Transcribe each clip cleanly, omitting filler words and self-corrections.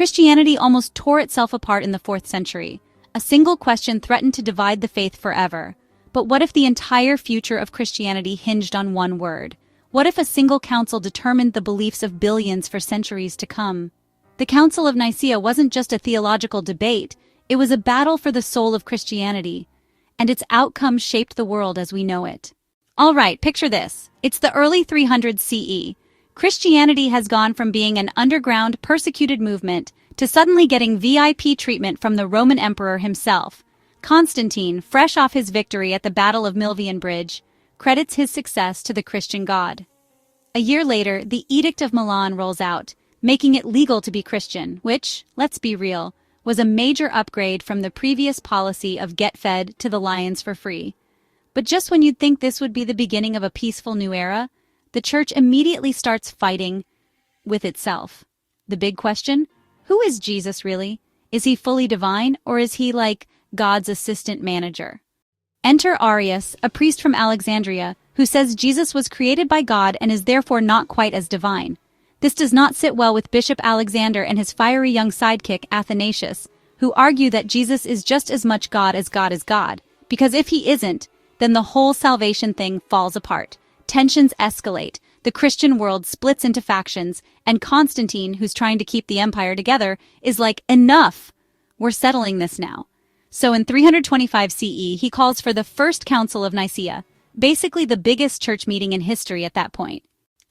Christianity almost tore itself apart in the 4th century. A single question threatened to divide the faith forever. But what if the entire future of Christianity hinged on one word? What if a single council determined the beliefs of billions for centuries to come? The Council of Nicaea wasn't just a theological debate, it was a battle for the soul of Christianity, and its outcome shaped the world as we know it. All right, picture this. It's the early 300s CE. Christianity has gone from being an underground, persecuted movement to suddenly getting VIP treatment from the Roman Emperor himself. Constantine, fresh off his victory at the Battle of Milvian Bridge, credits his success to the Christian God. A year later, the Edict of Milan rolls out, making it legal to be Christian, which, let's be real, was a major upgrade from the previous policy of get fed to the lions for free. But just when you'd think this would be the beginning of a peaceful new era, the church immediately starts fighting with itself. The big question? Who is Jesus really? Is he fully divine, or is he like God's assistant manager? Enter Arius, a priest from Alexandria, who says Jesus was created by God and is therefore not quite as divine. This does not sit well with Bishop Alexander and his fiery young sidekick Athanasius, who argue that Jesus is just as much God is God, because if he isn't, then the whole salvation thing falls apart. Tensions escalate, the Christian world splits into factions, and Constantine, who's trying to keep the empire together, is like, enough! We're settling this now. So in 325 CE, he calls for the First Council of Nicaea, basically the biggest church meeting in history at that point.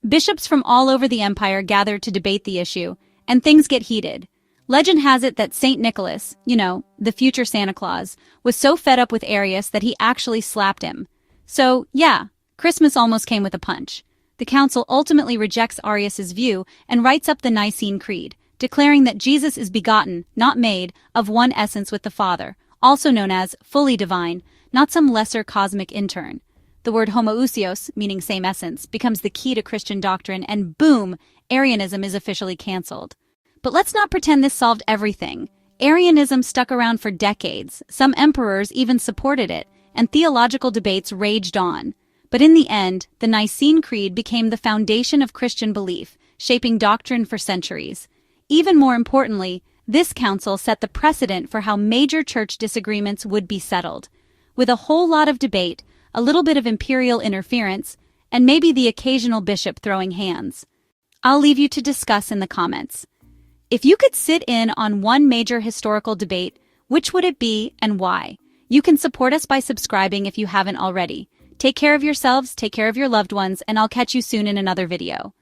Bishops from all over the empire gather to debate the issue, and things get heated. Legend has it that St. Nicholas, the future Santa Claus, was so fed up with Arius that he actually slapped him. So, yeah, Christmas almost came with a punch. The council ultimately rejects Arius's view and writes up the Nicene Creed, declaring that Jesus is begotten, not made, of one essence with the Father, also known as fully divine, not some lesser cosmic intern. The word homoousios, meaning same essence, becomes the key to Christian doctrine, and boom, Arianism is officially cancelled. But let's not pretend this solved everything. Arianism stuck around for decades, some emperors even supported it, and theological debates raged on. But in the end, the Nicene Creed became the foundation of Christian belief, shaping doctrine for centuries. Even more importantly, this council set the precedent for how major church disagreements would be settled. With a whole lot of debate, a little bit of imperial interference, and maybe the occasional bishop throwing hands. I'll leave you to discuss in the comments. If you could sit in on one major historical debate, which would it be and why? You can support us by subscribing if you haven't already. Take care of yourselves, take care of your loved ones, and I'll catch you soon in another video.